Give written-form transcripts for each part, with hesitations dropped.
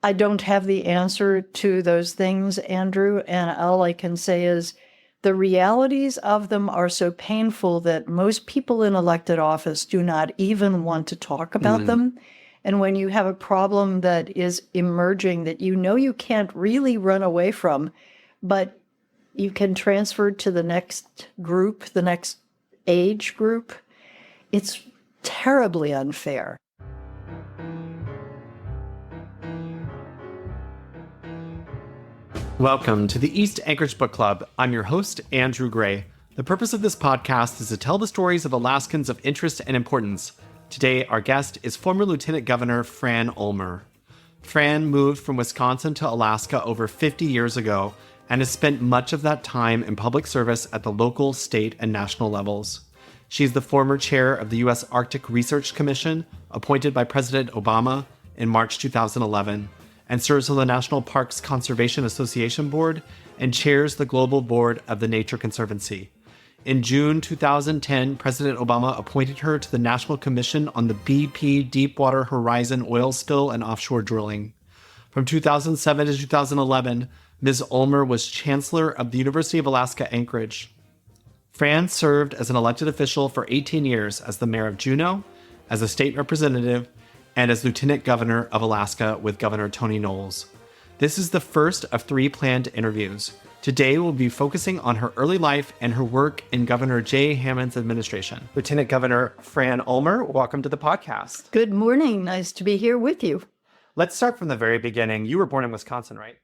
I don't have the answer to those things, Andrew, and all I can say is the realities of them are so painful that most people in elected office do not even want to talk about them. And when you have a problem that is emerging that you can't really run away from, but you can transfer to the next group, the next age group, it's terribly unfair. Welcome to the East Anchorage Book Club. I'm your host, Andrew Gray. The purpose of this podcast is to tell the stories of Alaskans of interest and importance. Today, our guest is former Lieutenant Governor Fran Ulmer. Fran moved from Wisconsin to Alaska over 50 years ago and has spent much of that time in public service at the local, state, and national levels. She's the former chair of the U.S. Arctic Research Commission, appointed by President Obama in March 2011, and serves on the National Parks Conservation Association Board and chairs the Global Board of the Nature Conservancy. In June 2010, President Obama appointed her to the National Commission on the BP Deepwater Horizon oil spill and offshore drilling. From 2007 to 2011, Ms. Ulmer was chancellor of the University of Alaska Anchorage. Fran served as an elected official for 18 years as the mayor of Juneau, as a state representative, and as Lieutenant Governor of Alaska with Governor Tony Knowles. This is the first of 3 planned interviews. Today, we'll be focusing on her early life and her work in Governor Jay Hammond's administration. Lieutenant Governor Fran Ulmer, welcome to the podcast. Good morning. Nice to be here with you. Let's start from the very beginning. You were born in Wisconsin, right?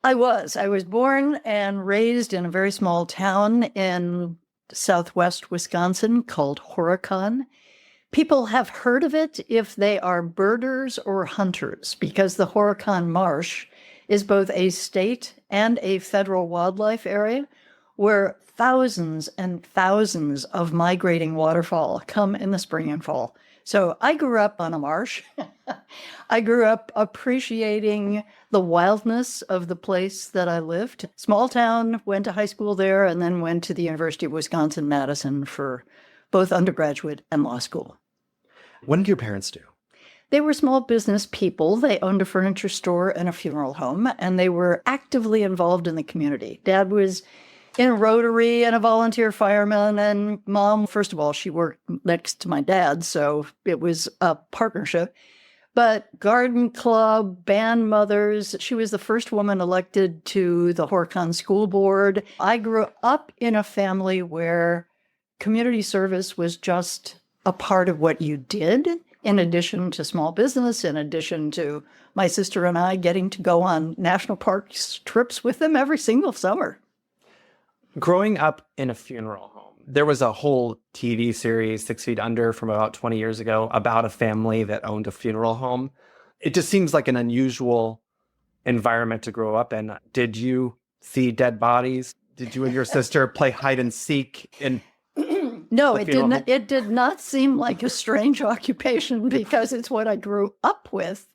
I was born and raised in a very small town in southwest Wisconsin called Horicon. People have heard of it if they are birders or hunters, because the Horicon Marsh is both a state and a federal wildlife area where thousands and thousands of migrating waterfowl come in the spring and fall. So I grew up on a marsh. I grew up appreciating the wildness of the place that I lived. Small town, went to high school there, and then went to the University of Wisconsin-Madison for both undergraduate and law school. What did your parents do? They were small business people. They owned a furniture store and a funeral home, and they were actively involved in the community. Dad was in a Rotary and a volunteer fireman, and Mom, first of all, she worked next to my dad, so it was a partnership. But garden club, band mothers, she was the first woman elected to the Horicon School Board. I grew up in a family where community service was just a part of what you did, in addition to small business, in addition to my sister and I getting to go on national parks trips with them every single summer. Growing up in a funeral home, there was a whole TV series, 6 Feet Under, from about 20 years ago about a family that owned a funeral home. It just seems like an unusual environment to grow up in. Did you see dead bodies? Did you and your sister play hide and seek in No, it did not seem like a strange occupation because it's what I grew up with.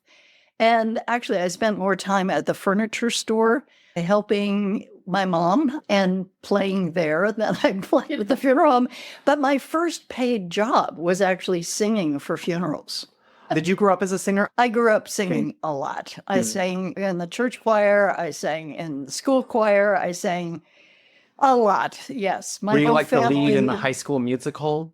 And actually, I spent more time at the furniture store helping my mom and playing there than I played at the funeral home. But my first paid job was actually singing for funerals. Did you grow up as a singer? I grew up singing a lot. I sang in the church choir. I sang in the school choir. I sang a lot, yes. Were you like the lead in the High School Musical?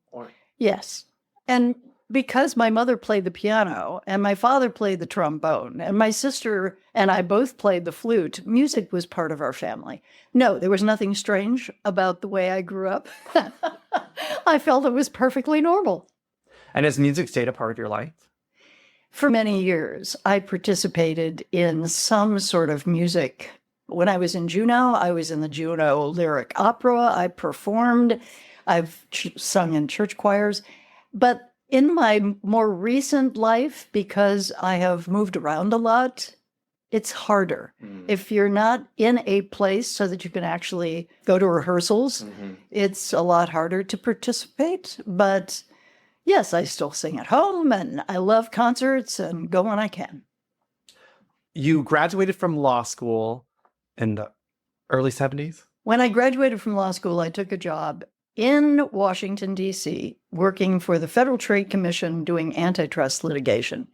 Yes. And because my mother played the piano and my father played the trombone and my sister and I both played the flute, music was part of our family. No, there was nothing strange about the way I grew up. I felt it was perfectly normal. And has music stayed a part of your life? For many years, I participated in some sort of music. When I was in Juneau, I was in the Juneau Lyric Opera. I performed. I've sung in church choirs. But in my more recent life, because I have moved around a lot, it's harder. If you're not in a place so that you can actually go to rehearsals, it's a lot harder to participate. But yes, I still sing at home, and I love concerts and go when I can. You graduated from law school in the early 70s? When I graduated from law school, I took a job in Washington, D.C., working for the Federal Trade Commission doing antitrust litigation.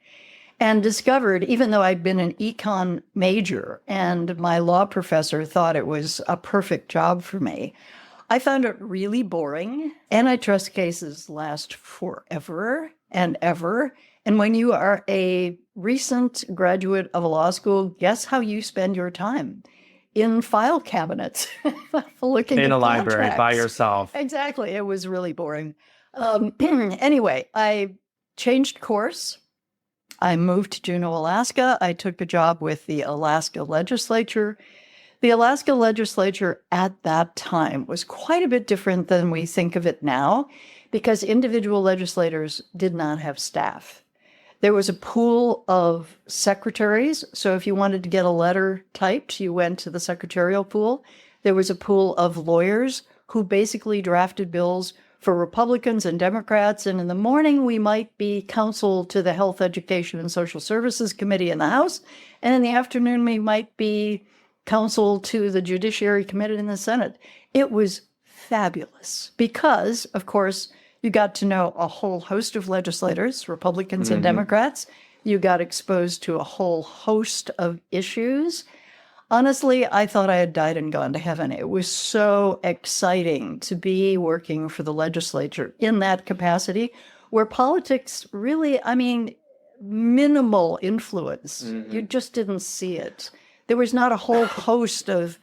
and discovered, even though I'd been an econ major and my law professor thought it was a perfect job for me, I found it really boring. Antitrust cases last forever and ever. And when you are a recent graduate of a law school, guess how you spend your time? In file cabinets, looking In at a library by contracts. yourself. Exactly. It was really boring. Anyway, I changed course. I moved to Juneau, Alaska. I took a job with the Alaska legislature. The Alaska legislature at that time was quite a bit different than we think of it now because individual legislators did not have staff. There was a pool of secretaries. So if you wanted to get a letter typed, you went to the secretarial pool. There was a pool of lawyers who basically drafted bills for Republicans and Democrats. And in the morning, we might be counsel to the Health, Education, and Social Services Committee in the House. And in the afternoon, we might be counsel to the Judiciary Committee in the Senate. It was fabulous because, of course, you got to know a whole host of legislators, Republicans and Democrats. You got exposed to a whole host of issues. Honestly, I thought I had died and gone to heaven. It was so exciting to be working for the legislature in that capacity where politics really, minimal influence. You just didn't see it. There was not a whole host of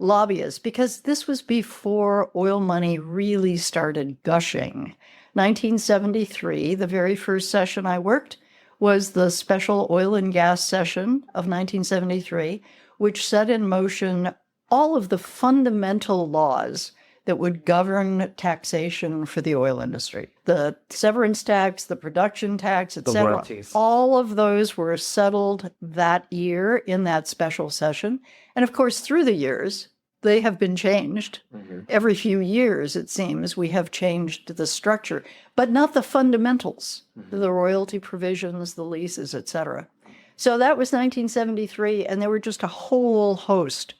lobbyists because this was before oil money really started gushing. 1973, the very first session I worked was the special oil and gas session of 1973, which set in motion all of the fundamental laws that would govern taxation for the oil industry. The severance tax, the production tax, et cetera. royalties. All of those were settled that year in that special session. And of course, through the years, they have been changed. Every few years, it seems, we have changed the structure, but not the fundamentals, the royalty provisions, the leases, et cetera. So that was 1973, and there were just a whole host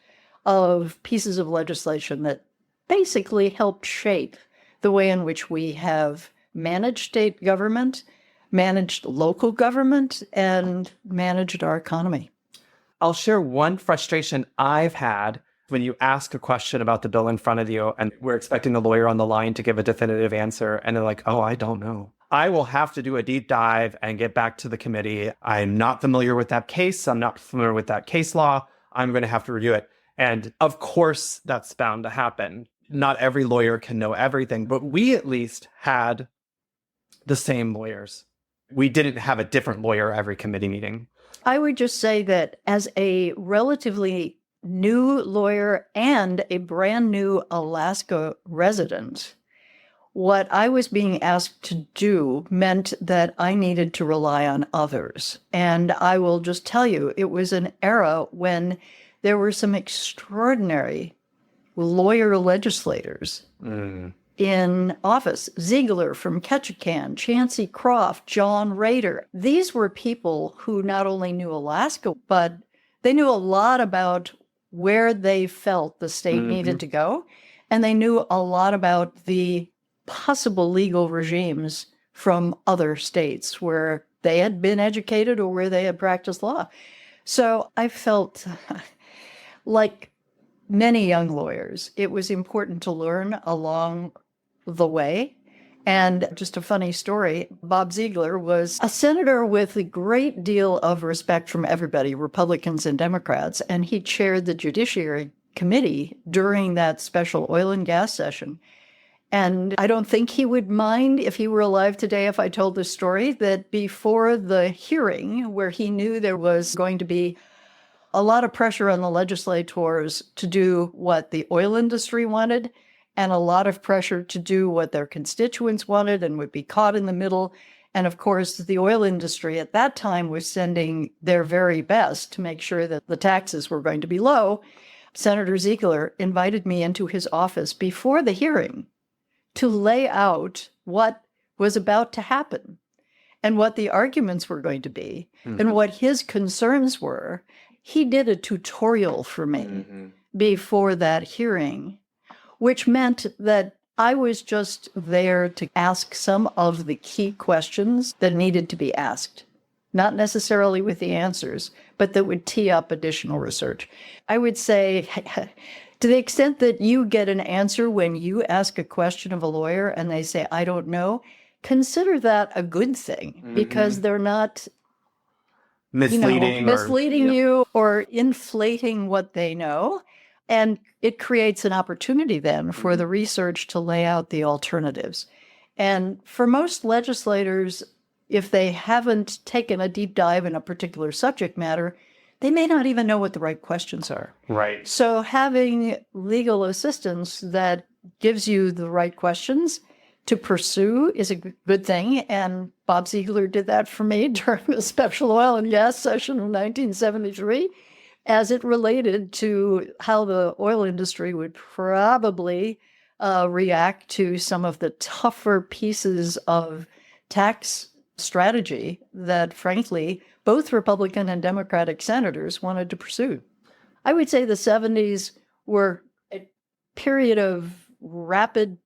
of pieces of legislation that basically helped shape the way in which we have managed state government, managed local government, and managed our economy. I'll share one frustration I've had when you ask a question about the bill in front of you and we're expecting the lawyer on the line to give a definitive answer and they're like, oh, I don't know. I will have to do a deep dive and get back to the committee. I'm not familiar with that case. I'm not familiar with that case law. I'm going to have to review it. And of course, that's bound to happen. Not every lawyer can know everything, but we at least had the same lawyers. We didn't have a different lawyer every committee meeting. I would just say that as a relatively new lawyer and a brand new Alaska resident, what I was being asked to do meant that I needed to rely on others. And I will just tell you, it was an era when there were some extraordinary lawyer legislators in office. Ziegler from Ketchikan, Chancey Croft, John Rader. These were people who not only knew Alaska, but they knew a lot about where they felt the state needed to go. And they knew a lot about the possible legal regimes from other states where they had been educated or where they had practiced law. So I felt like many young lawyers, it was important to learn along the way. And just a funny story, Bob Ziegler was a senator with a great deal of respect from everybody, Republicans and Democrats, and he chaired the Judiciary Committee during that special oil and gas session. And I don't think he would mind if he were alive today if I told this story, that before the hearing where he knew there was going to be a lot of pressure on the legislators to do what the oil industry wanted and a lot of pressure to do what their constituents wanted and would be caught in the middle. And of course, the oil industry at that time was sending their very best to make sure that the taxes were going to be low. Senator Ziegler invited me into his office before the hearing to lay out what was about to happen and what the arguments were going to be and what his concerns were. He did a tutorial for me before that hearing, which meant that I was just there to ask some of the key questions that needed to be asked. not necessarily with the answers, but that would tee up additional research. I would say, to the extent that you get an answer when you ask a question of a lawyer and they say, I don't know, consider that a good thing because they're not misleading you or inflating what they know. And it creates an opportunity then for the research to lay out the alternatives. And for most legislators, if they haven't taken a deep dive in a particular subject matter, they may not even know what the right questions are. Right. So having legal assistance that gives you the right questions to pursue is a good thing. And Bob Ziegler did that for me during the special oil and gas session of 1973, as it related to how the oil industry would probably react to some of the tougher pieces of tax strategy that, frankly, both Republican and Democratic senators wanted to pursue. I would say the 70s were a period of rapid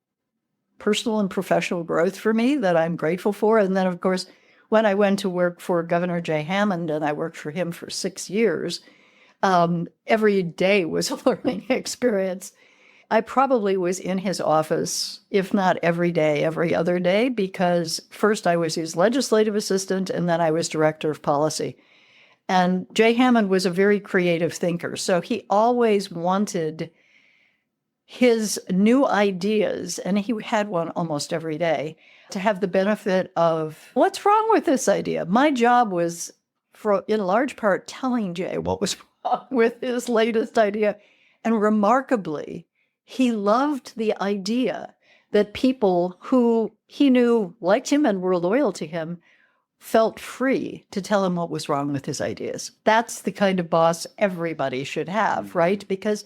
personal and professional growth for me that I'm grateful for. And then, of course, when I went to work for Governor Jay Hammond, and I worked for him for 6 years, every day was a learning experience. I probably was in his office, if not every day, every other day, because first I was his legislative assistant, and then I was director of policy. And Jay Hammond was a very creative thinker, so he always wanted his new ideas, and he had one almost every day, to have the benefit of, what's wrong with this idea? My job was, in large part, telling Jay what was wrong with his latest idea. And remarkably, he loved the idea that people who he knew liked him and were loyal to him felt free to tell him what was wrong with his ideas. That's the kind of boss everybody should have, right? Because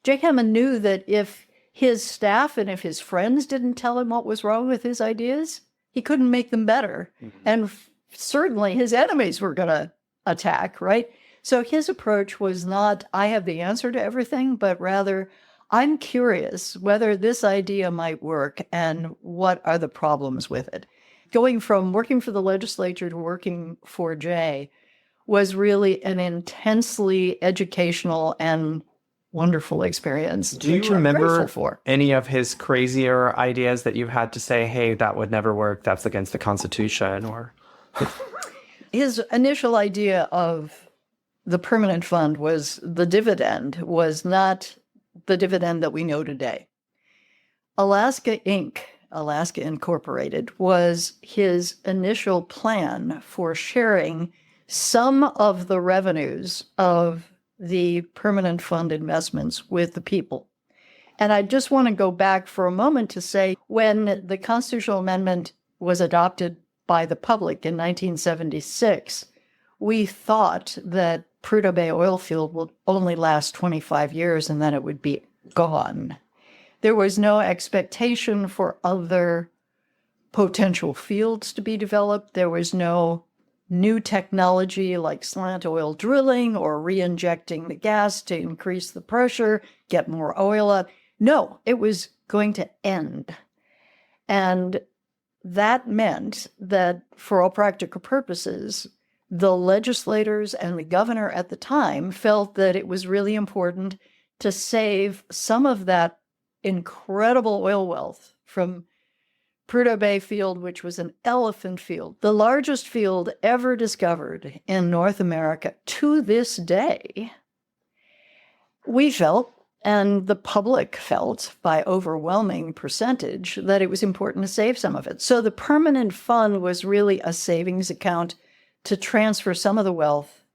Jay Hammond knew that if his staff and if his friends didn't tell him what was wrong with his ideas, he couldn't make them better. And certainly his enemies were going to attack, right? So his approach was not, I have the answer to everything, but rather, I'm curious whether this idea might work and what are the problems with it. Going from working for the legislature to working for Jay was really an intensely educational and wonderful experience. Do you remember any of his crazier ideas that you had to say, hey, that would never work, that's against the Constitution? Or his initial idea of the permanent fund was the dividend was not the dividend that we know today. Alaska Inc., Alaska Incorporated, was his initial plan for sharing some of the revenues of the permanent fund investments with the people. And I just want to go back for a moment to say, when the constitutional amendment was adopted by the public in 1976, we thought that Prudhoe Bay oil field would only last 25 years and then it would be gone. There was no expectation for other potential fields to be developed. There was no new technology like slant oil drilling or re-injecting the gas to increase the pressure, get more oil out. No, it was going to end. And that meant that for all practical purposes, the legislators and the governor at the time felt that it was really important to save some of that incredible oil wealth from Prudhoe Bay field, which was an elephant field, the largest field ever discovered in North America to this day. We felt, and the public felt by overwhelming percentage, that it was important to save some of it. So the permanent fund was really a savings account to transfer some of the wealth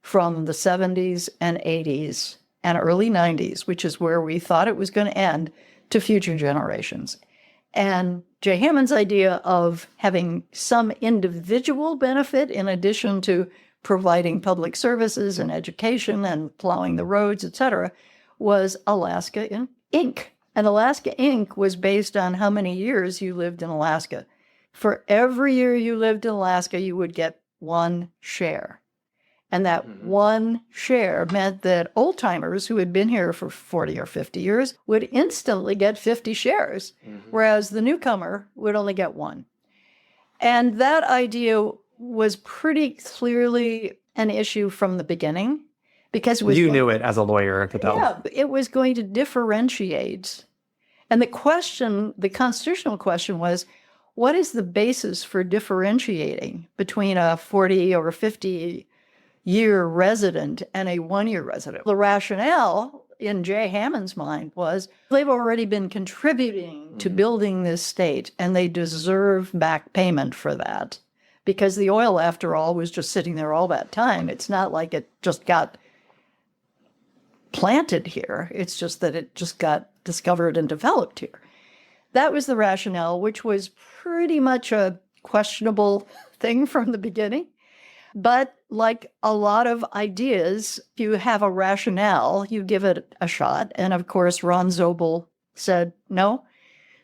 from the 70s and 80s and early 90s, which is where we thought it was going to end, to future generations. And Jay Hammond's idea of having some individual benefit in addition to providing public services and education and plowing the roads, et cetera, was Alaska Inc. And Alaska Inc. was based on how many years you lived in Alaska. For every year you lived in Alaska, you would get one share. And that one share meant that old-timers who had been here for 40 or 50 years would instantly get 50 shares, whereas the newcomer would only get one. And that idea was pretty clearly an issue from the beginning because it was You knew it as a lawyer, Adele. yeah, it was going to differentiate. And the constitutional question was, what is the basis for differentiating between a 40 or 50-year resident and a one-year resident? The rationale in Jay Hammond's mind was they've already been contributing to building this state, and they deserve back payment for that. Because the oil, after all, was just sitting there all that time. It's not like it just got planted here. It's just that it just got discovered and developed here. That was the rationale, which was pretty much a questionable thing from the beginning. But like a lot of ideas, if you have a rationale, you give it a shot. And of course, Ron Zobel said, no,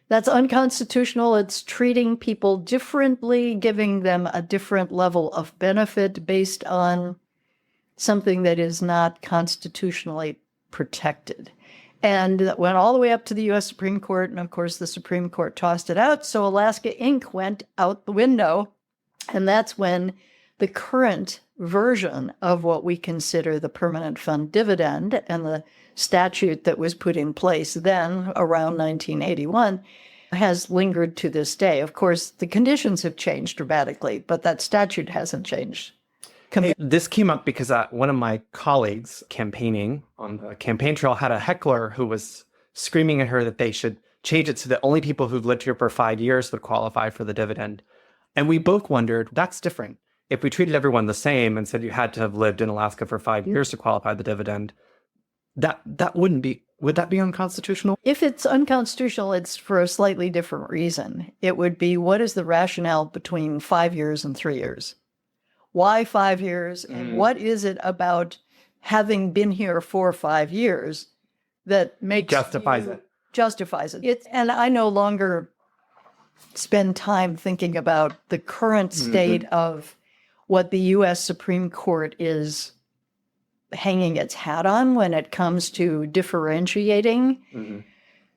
that's unconstitutional. It's treating people differently, giving them a different level of benefit based on something that is not constitutionally protected. And that went all the way up to the U.S. Supreme Court. And of course, the Supreme Court tossed it out. So Alaska Inc. went out the window. And that's when the current version of what we consider the permanent fund dividend and the statute that was put in place then around 1981 has lingered to this day. Of course, the conditions have changed dramatically, but that statute hasn't changed. Hey, this came up because one of my colleagues campaigning on the campaign trail had a heckler who was screaming at her that they should change it so that only people who've lived here for 5 years would qualify for the dividend. And we both wondered, that's different. If we treated everyone the same and said you had to have lived in Alaska for 5 years to qualify the dividend, that wouldn't be, would that be unconstitutional? If it's unconstitutional, it's for a slightly different reason. It would be, what is the rationale between 5 years and 3 years? Why 5 years? And what is it about having been here for 5 years that makes Justifies it. And I no longer spend time thinking about the current state of what the U.S. Supreme Court is hanging its hat on when it comes to differentiating.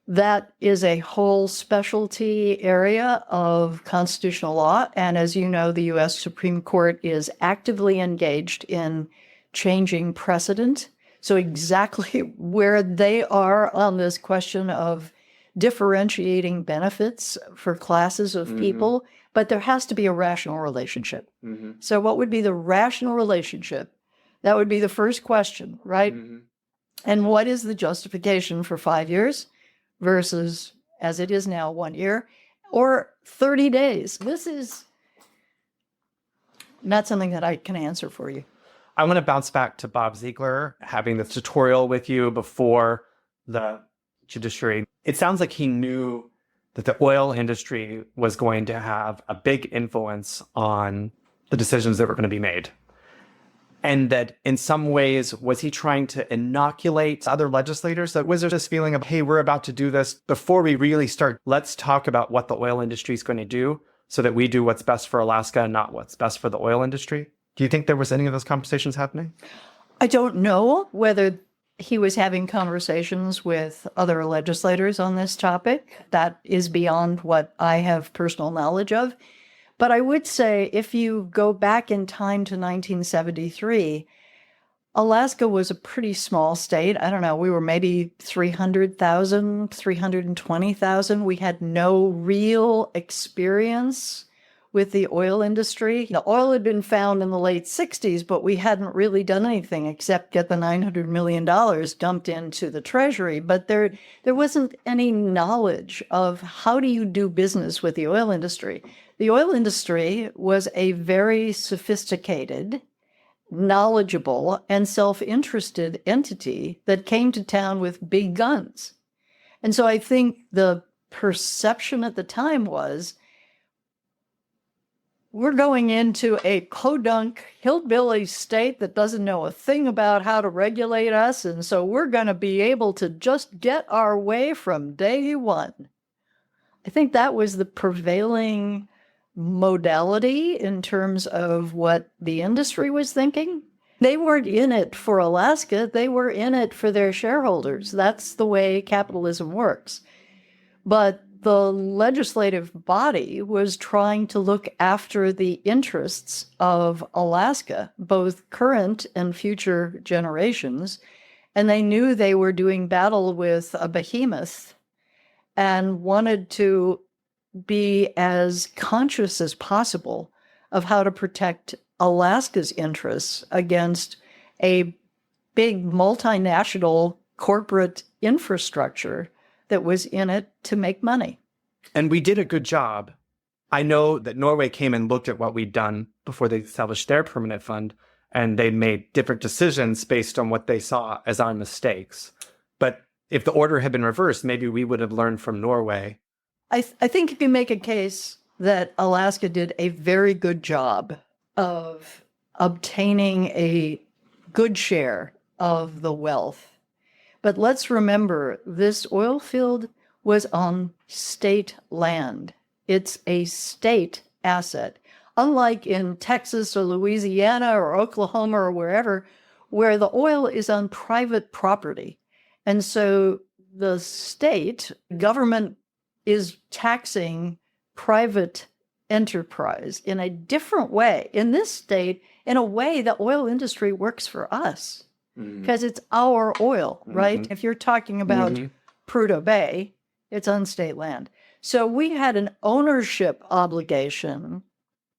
That is a whole specialty area of constitutional law. And as you know, the U.S. Supreme Court is actively engaged in changing precedent. So exactly where they are on this question of differentiating benefits for classes of people, but there has to be a rational relationship. So what would be the rational relationship? That would be the first question, right? And what is the justification for 5 years versus, as it is now, 1 year or 30 days? This is not something that I can answer for you. I want to bounce back to Bob Ziegler having this tutorial with you before the judiciary. It sounds like he knew that the oil industry was going to have a big influence on the decisions that were going to be made. And that in some ways, was he trying to inoculate other legislators? That was there this feeling of, hey, we're about to do this before we really start. Let's talk about what the oil industry is going to do so that we do what's best for Alaska and not what's best for the oil industry. Do you think there was any of those conversations happening? I don't know whether he was having conversations with other legislators on this topic. That is beyond what I have personal knowledge of. But I would say if you go back in time to 1973, Alaska was a pretty small state. I don't know, we were maybe 300,000, 320,000. We had no real experience with the oil industry. The oil had been found in the late 60s, but we hadn't really done anything except get the $900 million dumped into the Treasury. But there wasn't any knowledge of how do you do business with the oil industry. The oil industry was a very sophisticated, knowledgeable, and self-interested entity that came to town with big guns. And so I think the perception at the time was, we're going into a podunk hillbilly state that doesn't know a thing about how to regulate us, and so we're going to be able to just get our way from day one. I think that was the prevailing modality in terms of what the industry was thinking. They weren't in it for Alaska, they were in it for their shareholders. That's the way capitalism works. But the legislative body was trying to look after the interests of Alaska, both current and future generations. And they knew they were doing battle with a behemoth and wanted to be as conscious as possible of how to protect Alaska's interests against a big multinational corporate infrastructure that was in it to make money. And we did a good job. I know that Norway came and looked at what we'd done before they established their permanent fund, and they made different decisions based on what they saw as our mistakes. But if the order had been reversed, maybe we would have learned from Norway. I think you can make a case that Alaska did a very good job of obtaining a good share of the wealth. But let's remember, this oil field was on state land. It's a state asset. Unlike in Texas or Louisiana or Oklahoma or wherever, where the oil is on private property. And so the state government is taxing private enterprise in a different way. In this state, in a way, the oil industry works for us because it's our oil, right? If you're talking about Prudhoe Bay, it's on state land. So we had an ownership obligation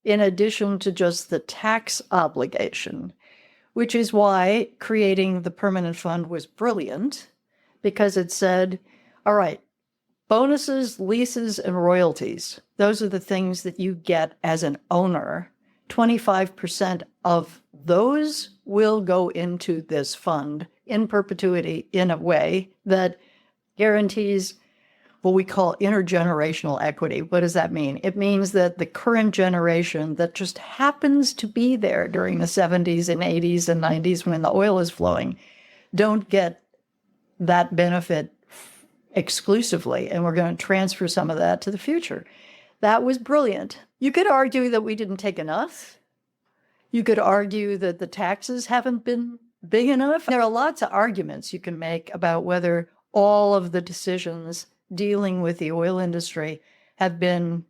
in addition to just the tax obligation, which is why creating the permanent fund was brilliant, because it said, all right, bonuses, leases, and royalties, those are the things that you get as an owner. 25% of those will go into this fund in perpetuity in a way that guarantees what we call intergenerational equity. What does that mean? It means that the current generation that just happens to be there during the 70s and 80s and 90s when the oil is flowing don't get that benefit exclusively, and we're going to transfer some of that to the future. That was brilliant. You could argue that we didn't take enough. You could argue that the taxes haven't been big enough. There are lots of arguments you can make about whether all of the decisions dealing with the oil industry have been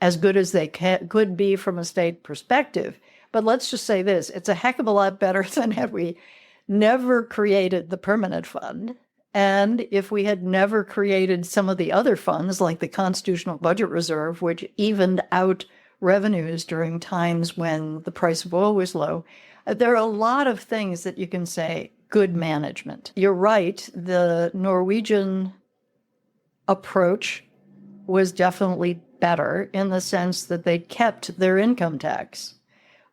as good as they could be from a state perspective. But let's just say this, it's a heck of a lot better than had we never created the permanent fund. And if we had never created some of the other funds, like the Constitutional Budget Reserve, which evened out revenues during times when the price of oil was low, there are a lot of things that you can say, good management. You're right, the Norwegian approach was definitely better in the sense that they kept their income tax.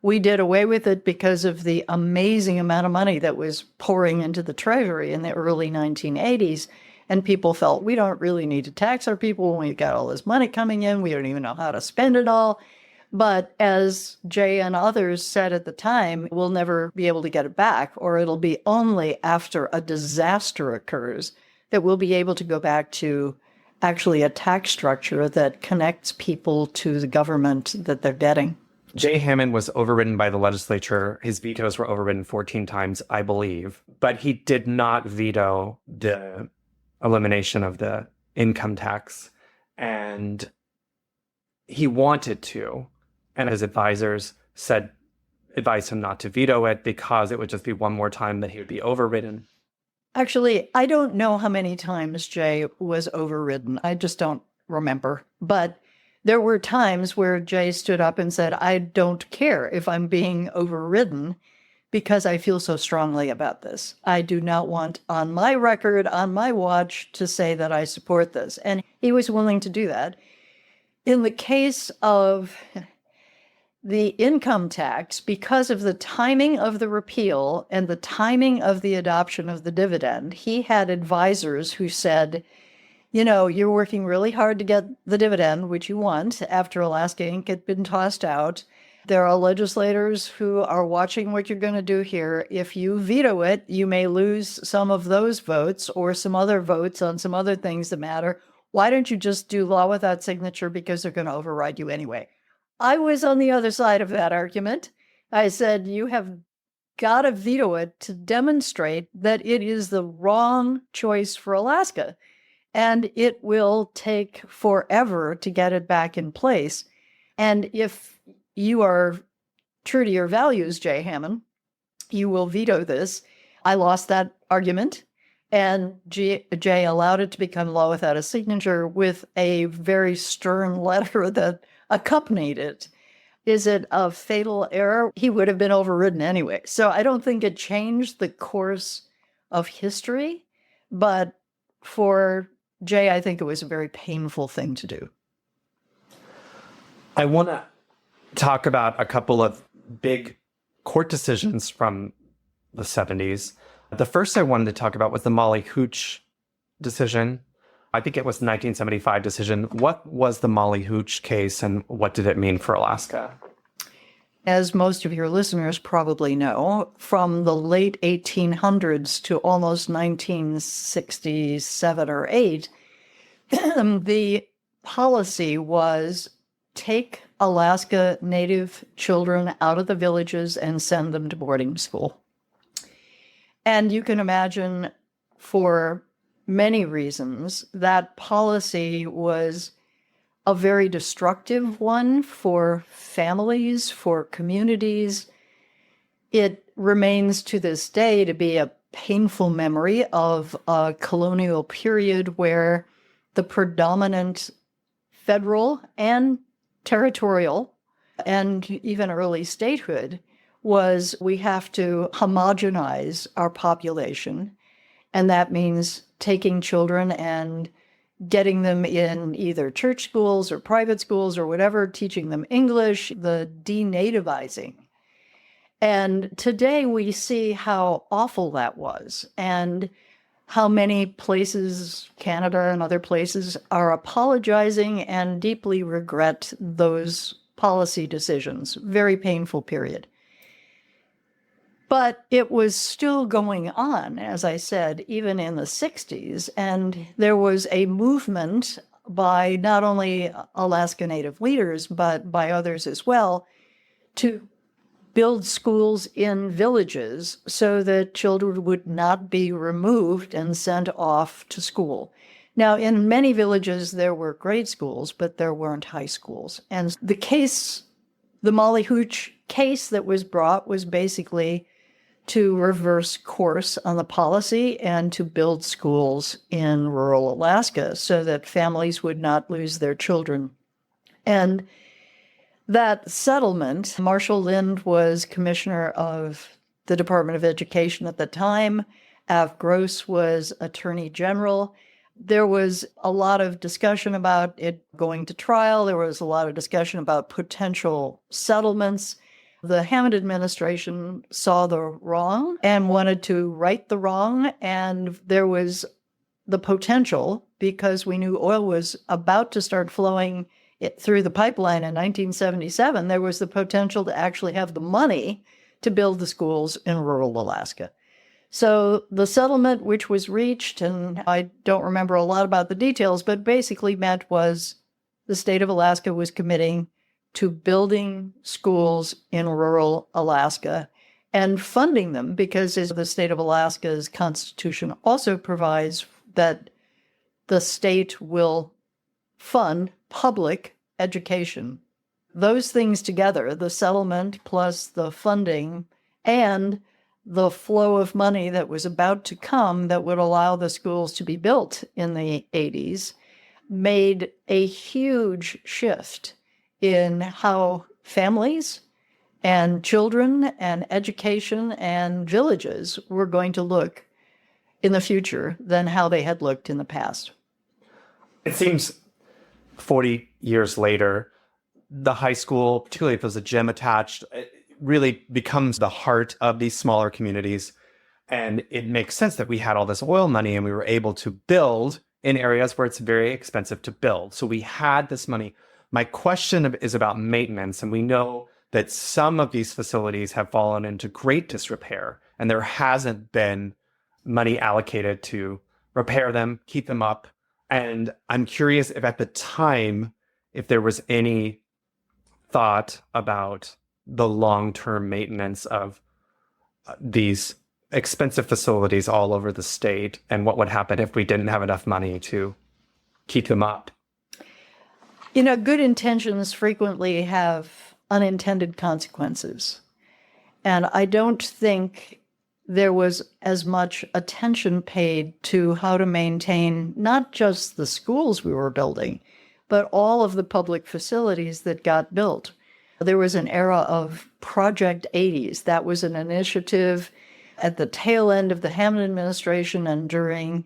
We did away with it because of the amazing amount of money that was pouring into the treasury in the early 1980s. And people felt, we don't really need to tax our people when we've got all this money coming in. We don't even know how to spend it all. But as Jay and others said at the time, we'll never be able to get it back, or it'll be only after a disaster occurs that we'll be able to go back to actually a tax structure that connects people to the government that they're getting. Jay Hammond was overridden by the legislature. His vetoes were overridden 14 times, I believe. But he did not veto the elimination of the income tax. And he wanted to. And his advisors advised him not to veto it because it would just be one more time that he would be overridden. Actually, I don't know how many times Jay was overridden. I just don't remember. But there were times where Jay stood up and said, I don't care if I'm being overridden because I feel so strongly about this. I do not want on my record, on my watch, to say that I support this. And he was willing to do that. In the case of the income tax, because of the timing of the repeal and the timing of the adoption of the dividend, he had advisors who said, you know, you're working really hard to get the dividend, which you want, after Alaska Inc. had been tossed out. There are legislators who are watching what you're going to do here. If you veto it, you may lose some of those votes or some other votes on some other things that matter. Why don't you just do law without signature because they're going to override you anyway? I was on the other side of that argument. I said, you have got to veto it to demonstrate that it is the wrong choice for Alaska. and it will take forever to get it back in place. And if you are true to your values, Jay Hammond, you will veto this. I lost that argument, and Jay allowed it to become law without a signature with a very stern letter that accompanied it. Is it a fatal error? He would have been overridden anyway. So I don't think it changed the course of history, but for Jay, I think it was a very painful thing to do. I want to talk about a couple of big court decisions from the 70s. The first I wanted to talk about was the Molly Hooch decision. I think it was the 1975 decision. What was the Molly Hooch case, and what did it mean for Alaska? As most of your listeners probably know, from the late 1800s to almost 1967 or 8, the policy was take Alaska Native children out of the villages and send them to boarding school. And you can imagine, for many reasons, that policy was a very destructive one for families, for communities. It remains to this day to be a painful memory of a colonial period where the predominant federal and territorial and even early statehood was we have to homogenize our population. And that means taking children and getting them in either church schools or private schools or whatever, teaching them English, the denativizing. And today we see how awful that was and how many places, Canada and other places, are apologizing and deeply regret those policy decisions. Very painful period. But it was still going on, as I said, even in the 60s. And there was a movement by not only Alaska Native leaders, but by others as well, to build schools in villages so that children would not be removed and sent off to school. Now, in many villages, there were grade schools, but there weren't high schools. And the Molly Hooch case that was brought was basically to reverse course on the policy and to build schools in rural Alaska so that families would not lose their children. And that settlement, Marshall Lind was commissioner of the Department of Education at the time. Av Gross was attorney general. There was a lot of discussion about it going to trial. There was a lot of discussion about potential settlements. The Hammond administration saw the wrong and wanted to right the wrong. And there was the potential, because we knew oil was about to start flowing through the pipeline in 1977, there was the potential to actually have the money to build the schools in rural Alaska. So the settlement which was reached, and I don't remember a lot about the details, but basically meant was the state of Alaska was committing to building schools in rural Alaska and funding them, because as the state of Alaska's constitution also provides that the state will fund public education. Those things together, the settlement plus the funding and the flow of money that was about to come that would allow the schools to be built in the 80s, made a huge shift in how families and children and education and villages were going to look in the future than how they had looked in the past. It seems 40 years later, the high school, particularly if there's a gym attached, it really becomes the heart of these smaller communities. And it makes sense that we had all this oil money and we were able to build in areas where it's very expensive to build. So we had this money. My question is about maintenance, and we know that some of these facilities have fallen into great disrepair, and there hasn't been money allocated to repair them, keep them up. And I'm curious if at the time, if there was any thought about the long-term maintenance of these expensive facilities all over the state and what would happen if we didn't have enough money to keep them up. Good intentions frequently have unintended consequences. And I don't think there was as much attention paid to how to maintain not just the schools we were building, but all of the public facilities that got built. There was an era of Project 80s. That was an initiative at the tail end of the Hammond administration and during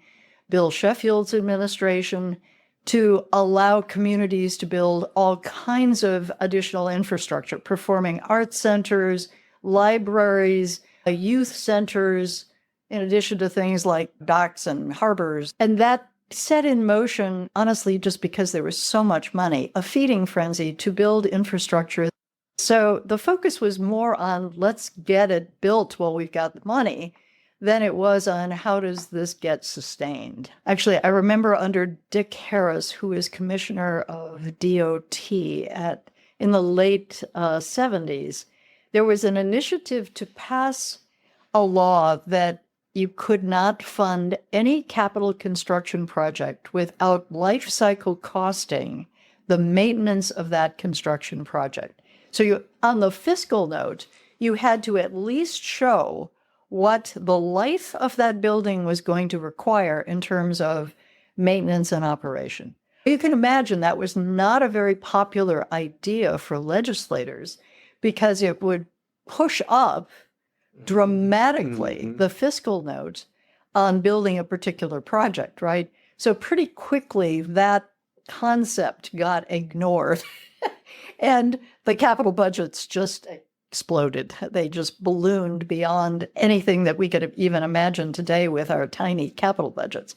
Bill Sheffield's administration to allow communities to build all kinds of additional infrastructure, performing arts centers, libraries, youth centers, in addition to things like docks and harbors. And that set in motion, honestly, just because there was so much money, a feeding frenzy to build infrastructure. So the focus was more on let's get it built while we've got the money than it was on how does this get sustained. Actually, I remember under Dick Harris, who was commissioner of DOT in the late 70s, there was an initiative to pass a law that you could not fund any capital construction project without life cycle costing the maintenance of that construction project. So on the fiscal note, you had to at least show what the life of that building was going to require in terms of maintenance and operation. You can imagine that was not a very popular idea for legislators because it would push up dramatically the fiscal note on building a particular project, right? So pretty quickly that concept got ignored and the capital budgets just exploded. They just ballooned beyond anything that we could even imagine today with our tiny capital budgets.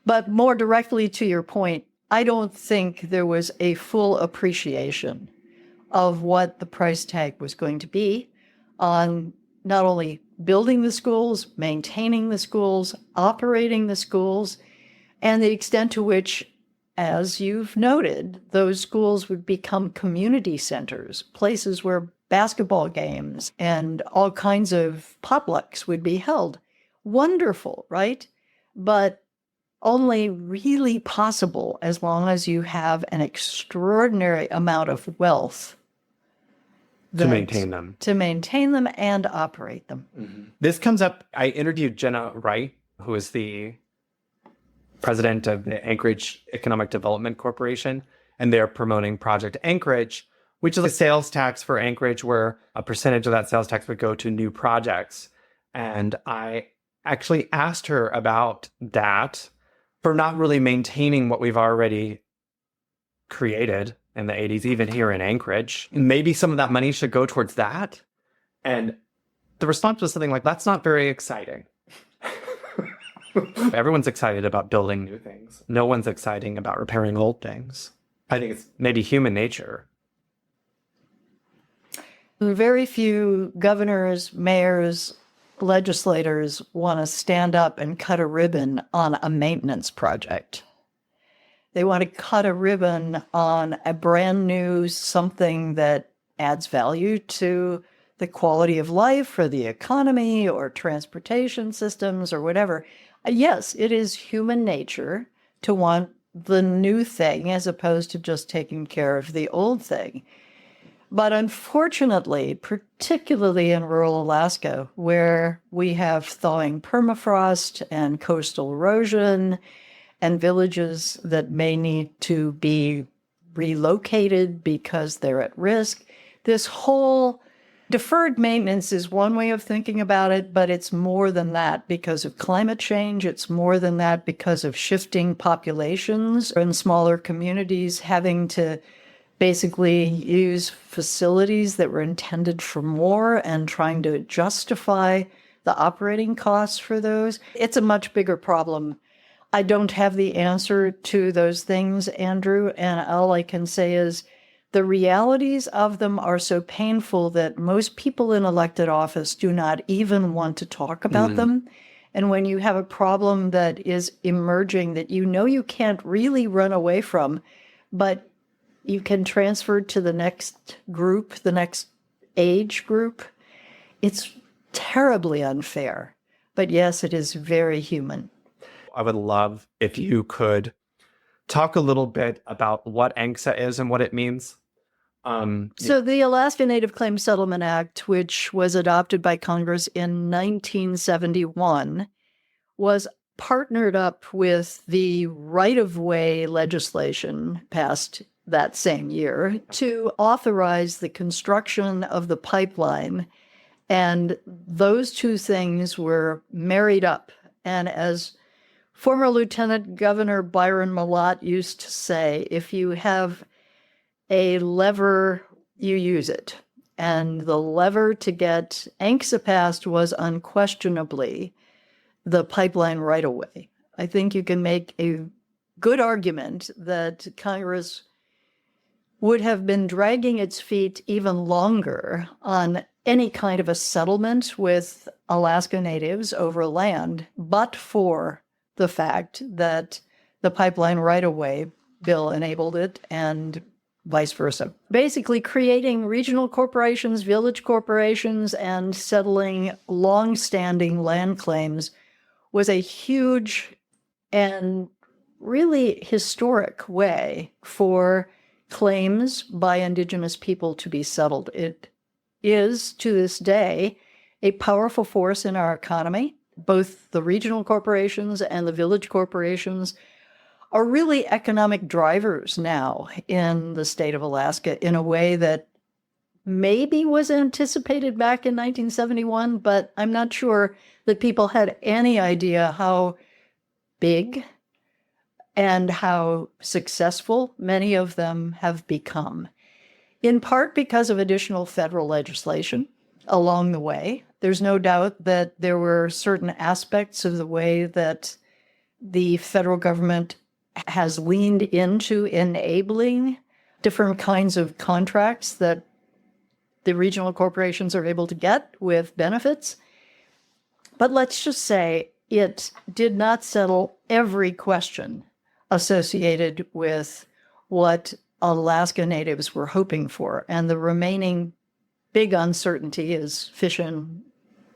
But more directly to your point, I don't think there was a full appreciation of what the price tag was going to be on not only building the schools, maintaining the schools, operating the schools, and the extent to which, as you've noted, those schools would become community centers, places where basketball games and all kinds of potlucks would be held. Wonderful, right? But only really possible as long as you have an extraordinary amount of wealth to maintain them. To maintain them and operate them. Mm-hmm. This comes up, I interviewed Jenna Wright, who is the president of the Anchorage Economic Development Corporation, and they're promoting Project Anchorage, which is a sales tax for Anchorage where a percentage of that sales tax would go to new projects. And I actually asked her about that for not really maintaining what we've already created in the 80s, even here in Anchorage. Maybe some of that money should go towards that. And the response was something like, that's not very exciting. Everyone's excited about building new things. No one's excited about repairing old things. I think it's maybe human nature. Very few governors, mayors, legislators want to stand up and cut a ribbon on a maintenance project. They want to cut a ribbon on a brand new something that adds value to the quality of life or the economy or transportation systems or whatever. Yes, it is human nature to want the new thing as opposed to just taking care of the old thing. But unfortunately, particularly in rural Alaska, where we have thawing permafrost and coastal erosion and villages that may need to be relocated because they're at risk, this whole deferred maintenance is one way of thinking about it, but it's more than that because of climate change. It's more than that because of shifting populations in smaller communities having to basically use facilities that were intended for more and trying to justify the operating costs for those. It's a much bigger problem. I don't have the answer to those things, Andrew, and all I can say is the realities of them are so painful that most people in elected office do not even want to talk about them. And when you have a problem that is emerging that you know you can't really run away from, but you can transfer to the next group, the next age group, it's terribly unfair. But yes, it is very human. I would love if you could talk a little bit about what ANCSA is and what it means. So the Alaska Native Claims Settlement Act, which was adopted by Congress in 1971, was partnered up with the right-of-way legislation passed that same year to authorize the construction of the pipeline. And those two things were married up. And as former Lieutenant Governor Byron Malott used to say, if you have a lever, you use it. And the lever to get ANCSA passed was unquestionably the pipeline right-of-way. I think you can make a good argument that Congress would have been dragging its feet even longer on any kind of a settlement with Alaska Natives over land, but for the fact that the pipeline right-of-way bill enabled it and vice versa. Basically creating regional corporations, village corporations, and settling long-standing land claims was a huge and really historic way for claims by Indigenous people to be settled. It is, to this day, a powerful force in our economy. Both the regional corporations and the village corporations are really economic drivers now in the state of Alaska in a way that maybe was anticipated back in 1971, but I'm not sure that people had any idea how big and how successful many of them have become, in part because of additional federal legislation along the way. There's no doubt that there were certain aspects of the way that the federal government has leaned into enabling different kinds of contracts that the regional corporations are able to get with benefits. But let's just say it did not settle every question associated with what Alaska Natives were hoping for. And the remaining big uncertainty is fish and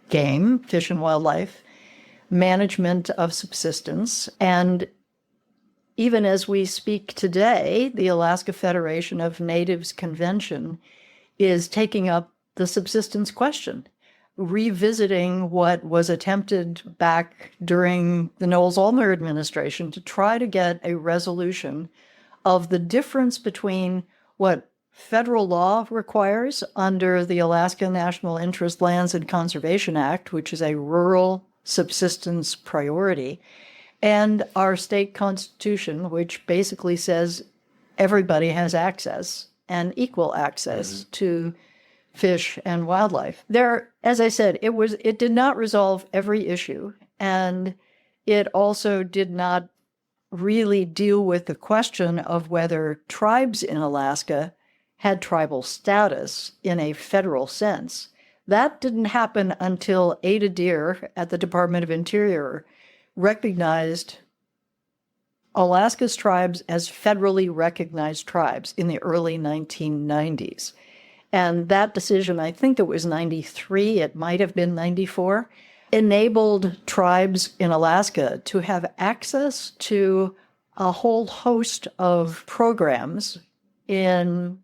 game, fish and wildlife, management of subsistence, and even as we speak today, the Alaska Federation of Natives Convention is taking up the subsistence question, revisiting what was attempted back during the Knowles-Ulmer administration to try to get a resolution of the difference between what federal law requires under the Alaska National Interest Lands and Conservation Act, which is a rural subsistence priority, and our state constitution, which basically says everybody has access and equal access to fish and wildlife. There, as I said, it did not resolve every issue, and it also did not really deal with the question of whether tribes in Alaska had tribal status in a federal sense. That didn't happen until Ada Deer at the Department of Interior recognized Alaska's tribes as federally recognized tribes in the early 1990s. And that decision, I think it was 93, it might have been 94, enabled tribes in Alaska to have access to a whole host of programs in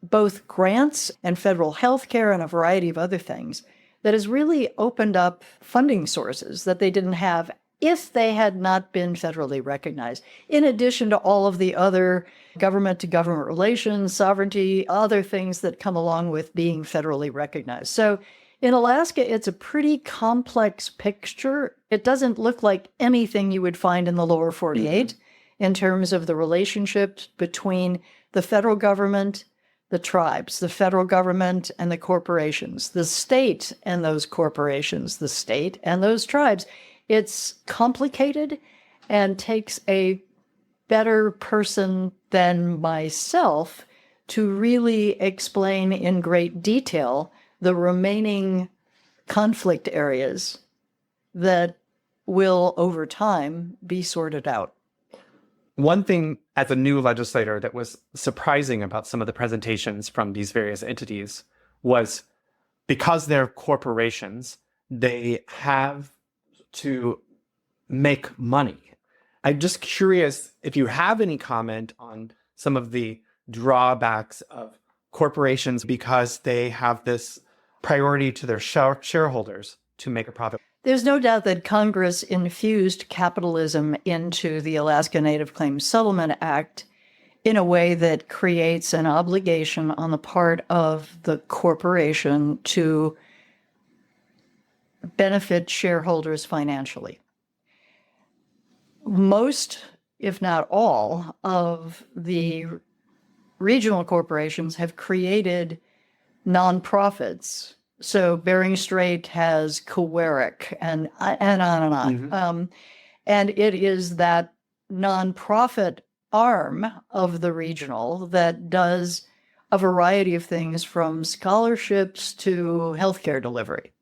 both grants and federal health care and a variety of other things that has really opened up funding sources that they didn't have if they had not been federally recognized, in addition to all of the other government-to-government relations, sovereignty, other things that come along with being federally recognized. So in Alaska, it's a pretty complex picture. It doesn't look like anything you would find in the lower 48 in terms of the relationship between the federal government, the tribes, the federal government, and the corporations, the state and those corporations, the state and those tribes. It's complicated and takes a better person than myself to really explain in great detail the remaining conflict areas that will, over time, be sorted out. One thing as a new legislator that was surprising about some of the presentations from these various entities was because they're corporations, they have to make money. I'm just curious if you have any comment on some of the drawbacks of corporations because they have this priority to their shareholders to make a profit. There's no doubt that Congress infused capitalism into the Alaska Native Claims Settlement Act in a way that creates an obligation on the part of the corporation to benefit shareholders financially. Most, if not all, of the regional corporations have created nonprofits. So Bering Strait has Cowerik and on and on. And it is that nonprofit arm of the regional that does a variety of things from scholarships to healthcare delivery.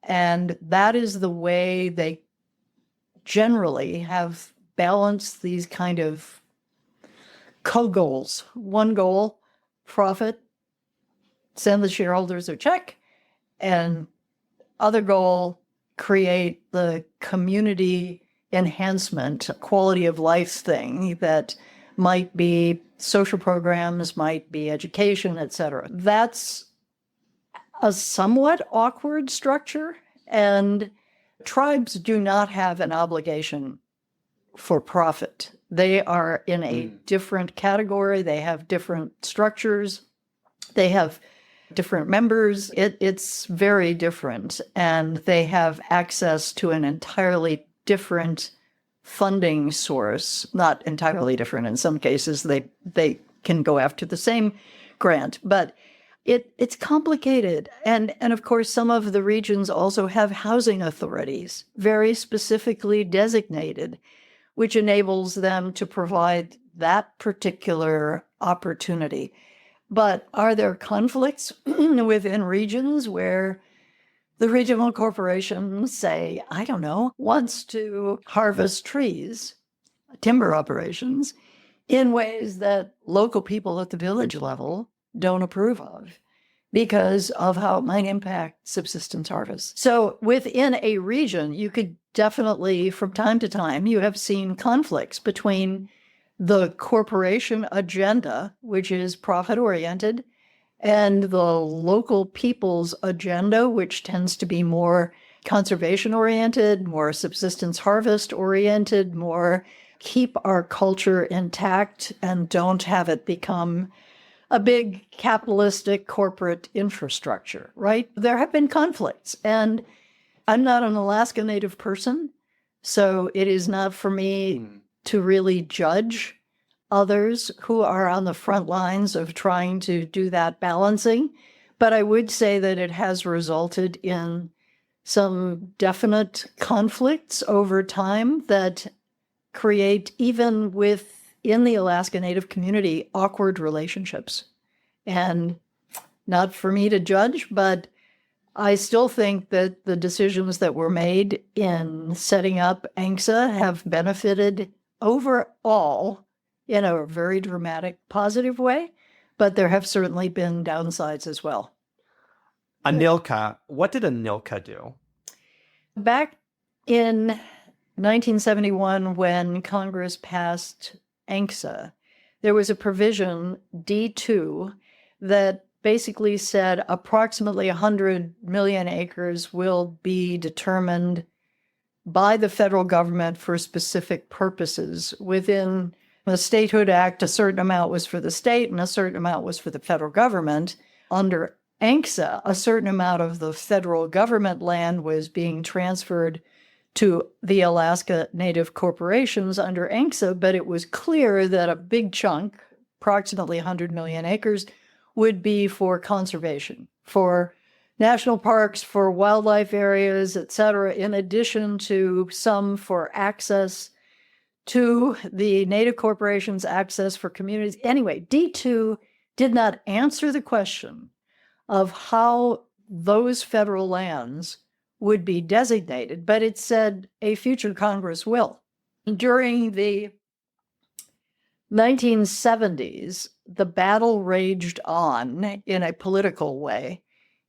And that is the way they generally have balanced these kind of co-goals. One goal, profit, send the shareholders a check, and other goal, create the community enhancement, quality of life thing that might be social programs, might be education, etc. That's a somewhat awkward structure, and tribes do not have an obligation for profit. They are in a different category. They have different structures. They have different members. It's very different. And they have access to an entirely different funding source. Not entirely different. In some cases, they can go after the same grant. But it's complicated. And of course, some of the regions also have housing authorities, very specifically designated, which enables them to provide that particular opportunity. But are there conflicts within regions where the regional corporation, say, I don't know, wants to harvest trees, timber operations, in ways that local people at the village level don't approve of because of how it might impact subsistence harvest? So within a region, you could definitely, from time to time, you have seen conflicts between the corporation agenda, which is profit-oriented, and the local people's agenda, which tends to be more conservation-oriented, more subsistence harvest-oriented, more keep our culture intact and don't have it become a big capitalistic corporate infrastructure, right? There have been conflicts, and I'm not an Alaska Native person, so it is not for me to really judge others who are on the front lines of trying to do that balancing. But I would say that it has resulted in some definite conflicts over time that create, even within the Alaska Native community, awkward relationships. And not for me to judge, but I still think that the decisions that were made in setting up ANCSA have benefited overall in a very dramatic, positive way, but there have certainly been downsides as well. ANILCA, what did ANILCA do? Back in 1971, when Congress passed ANCSA, there was a provision, D2, that basically said approximately 100 million acres will be determined by the federal government for specific purposes. Within the Statehood Act, a certain amount was for the state and a certain amount was for the federal government. Under ANCSA, a certain amount of the federal government land was being transferred to the Alaska Native corporations under ANCSA, but it was clear that a big chunk, approximately 100 million acres, would be for conservation, for national parks, for wildlife areas, et cetera, in addition to some for access to the Native corporations, access for communities. Anyway, D2 did not answer the question of how those federal lands would be designated, but it said a future Congress will. During the 1970s, the battle raged on in a political way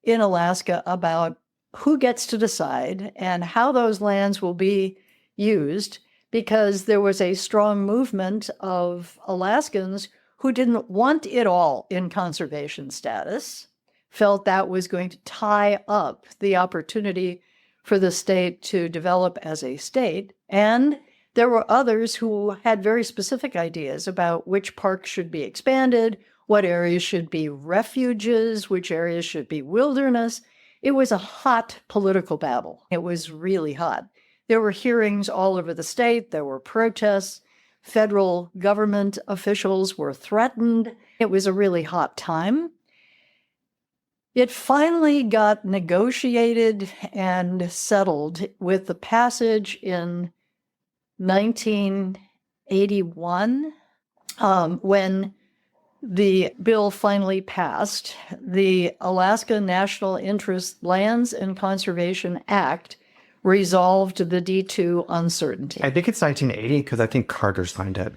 in Alaska about who gets to decide and how those lands will be used, because there was a strong movement of Alaskans who didn't want it all in conservation status, felt that was going to tie up the opportunity for the state to develop as a state. And there were others who had very specific ideas about which parks should be expanded, what areas should be refuges, which areas should be wilderness. It was a hot political battle. It was really hot. There were hearings all over the state. There were protests. Federal government officials were threatened. It was a really hot time. It finally got negotiated and settled with the passage in 1981, when the bill finally passed. The Alaska National Interest Lands and Conservation Act resolved the D2 uncertainty. I think it's 1980 because I think Carter signed it.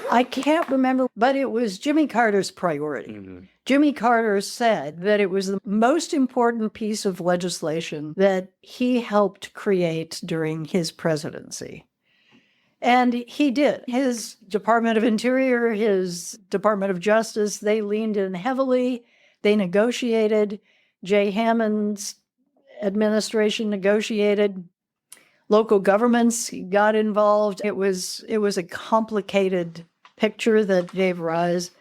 I can't remember, but it was Jimmy Carter's priority. Mm-hmm. Jimmy Carter said that it was the most important piece of legislation that he helped create during his presidency. And he did. His Department of Interior, his Department of Justice, they leaned in heavily. They negotiated. Jay Hammond's administration negotiated. Local governments got involved. It was a complicated picture that gave rise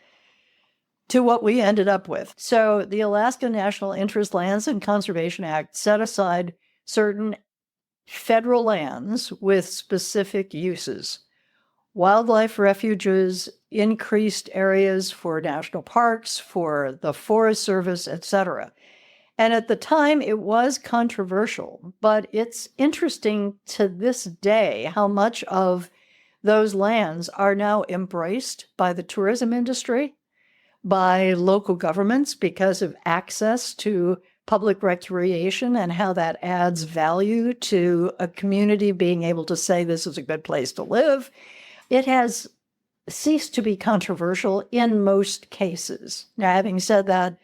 to what we ended up with. So the Alaska National Interest Lands and Conservation Act set aside certain federal lands with specific uses: wildlife refuges, increased areas for national parks, for the Forest Service, etc. And at the time, it was controversial, but it's interesting to this day how much of those lands are now embraced by the tourism industry, by local governments, because of access to public recreation and how that adds value to a community being able to say this is a good place to live. It has ceased to be controversial in most cases. Now, having said that,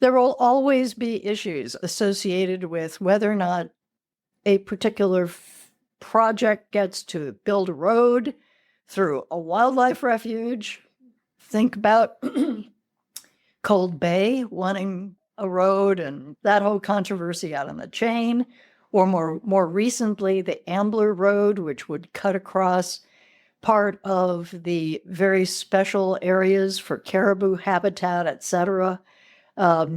there will always be issues associated with whether or not a particular project gets to build a road through a wildlife refuge. Think about Cold Bay wanting a road and that whole controversy out on the chain, or more recently, the Ambler Road, which would cut across part of the very special areas for caribou habitat, etc.,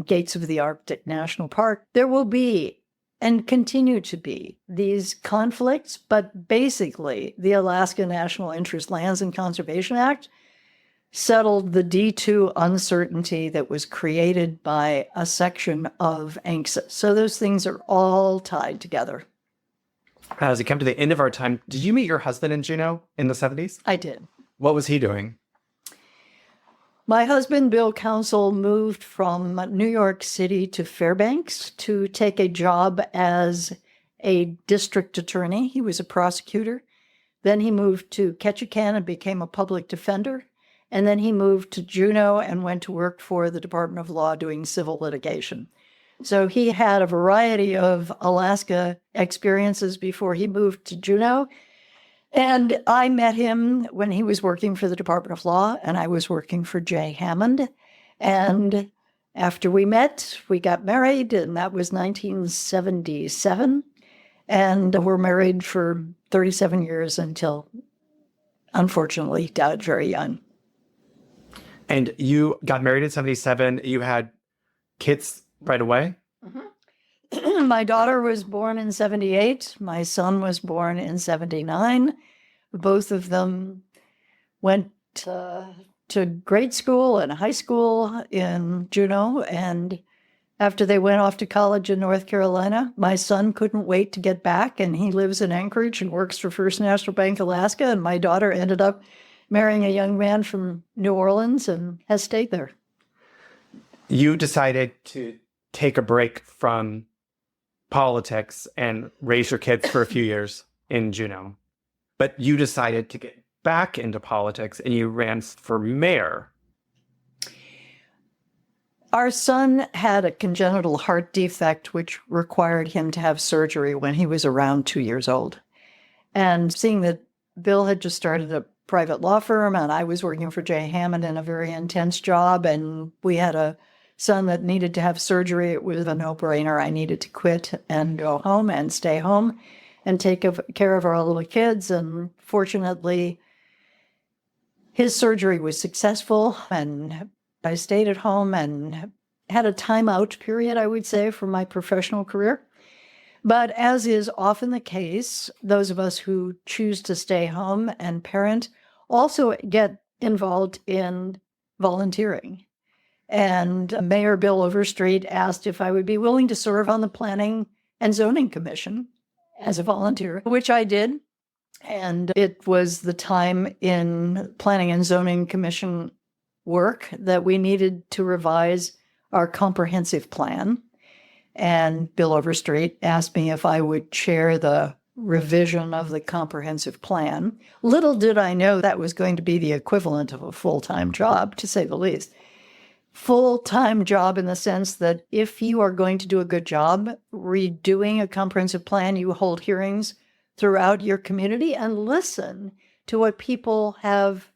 Gates of the Arctic National Park. There will be and continue to be these conflicts, but basically the Alaska National Interest Lands and Conservation Act settled the D2 uncertainty that was created by a section of ANCSA. So those things are all tied together. As we come to the end of our time, did you meet your husband in Juneau in the 70s? I did. What was he doing? My husband, Bill Council, moved from New York City to Fairbanks to take a job as a district attorney. He was a prosecutor. Then he moved to Ketchikan and became a public defender. And then he moved to Juneau and went to work for the Department of Law doing civil litigation. So he had a variety of Alaska experiences before he moved to Juneau. And I met him when he was working for the Department of Law, and I was working for Jay Hammond. And after we met, we got married, and that was 1977. And we're married for 37 years until, unfortunately, he died very young. And you got married in 77. You had kids right away? Mm-hmm. My daughter was born in 78. My son was born in 79. Both of them went to grade school and high school in Juneau. And after they went off to college in North Carolina, my son couldn't wait to get back. And he lives in Anchorage and works for First National Bank Alaska. And my daughter ended up marrying a young man from New Orleans and has stayed there. You decided to take a break from politics and raise your kids for a few years in Juneau. But you decided to get back into politics and you ran for mayor. Our son had a congenital heart defect, which required him to have surgery when he was around 2 years old. And seeing that Bill had just started a private law firm and I was working for J. Hammond in a very intense job, and we had a son that needed to have surgery, it was a no-brainer. I needed to quit and go home and stay home and take care of our little kids. And fortunately, his surgery was successful, and I stayed at home and had a timeout period, I would say, from my professional career. But as is often the case, those of us who choose to stay home and parent also get involved in volunteering. And Mayor Bill Overstreet asked if I would be willing to serve on the Planning and Zoning Commission as a volunteer, which I did. And it was the time in Planning and Zoning Commission work that we needed to revise our comprehensive plan. And Bill Overstreet asked me if I would chair the revision of the comprehensive plan. Little did I know that was going to be the equivalent of a full-time job, to say the least. Full-time job in the sense that if you are going to do a good job redoing a comprehensive plan, you hold hearings throughout your community and listen to what people have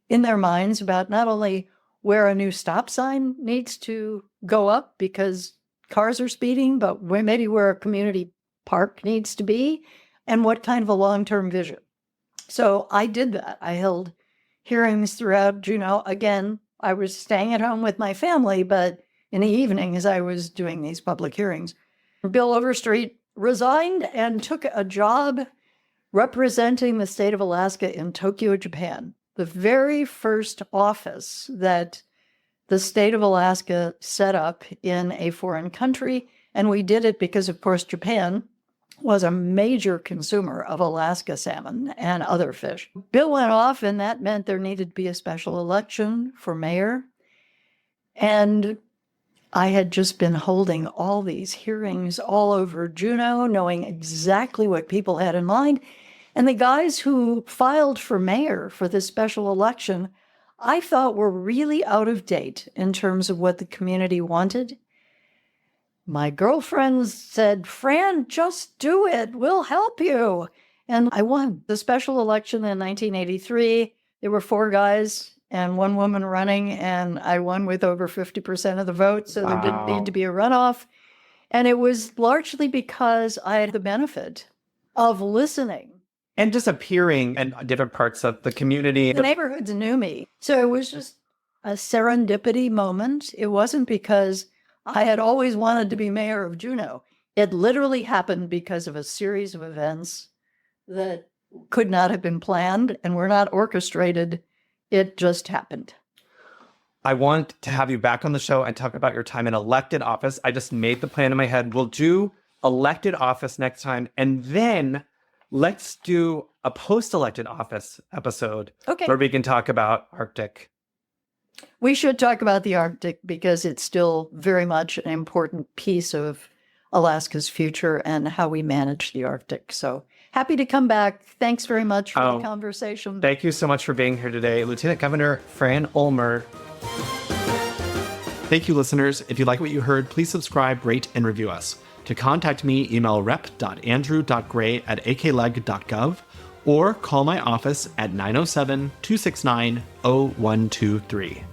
in their minds about not only where a new stop sign needs to go up because cars are speeding, but maybe where a community park needs to be and what kind of a long-term vision. So I did that. I held hearings throughout Juneau. Again, I was staying at home with my family, but in the evenings I was doing these public hearings. Bill Overstreet resigned and took a job representing the state of Alaska in Tokyo, Japan, the very first office that the state of Alaska set up in a foreign country. And we did it because, of course, Japan was a major consumer of Alaska salmon and other fish. Bill went off, and that meant there needed to be a special election for mayor. And I had just been holding all these hearings all over Juneau, knowing exactly what people had in mind. And the guys who filed for mayor for this special election, I thought were really out of date in terms of what the community wanted. My girlfriend said, "Fran, just do it. We'll help you." And I won the special election in 1983. There were 4 guys and 1 woman running, and I won with over 50% of the vote, so there didn't need to be a runoff. And it was largely because I had the benefit of listening. And just appearing in different parts of the community. The neighborhoods knew me. So it was just a serendipity moment. It wasn't because I had always wanted to be mayor of Juneau. It literally happened because of a series of events that could not have been planned and were not orchestrated. It just happened. I want to have you back on the show and talk about your time in elected office. I just made the plan in my head. We'll do elected office next time, and then let's do a post-elected office episode where we can talk about Arctic. We should talk about the Arctic because it's still very much an important piece of Alaska's future and how we manage the Arctic. So happy to come back. Thanks very much for the conversation. Thank you so much for being here today. Lieutenant Governor Fran Ulmer. Thank you, listeners. If you like what you heard, please subscribe, rate, and review us. To contact me, email rep.andrew.gray@akleg.gov or call my office at 907-269-0123.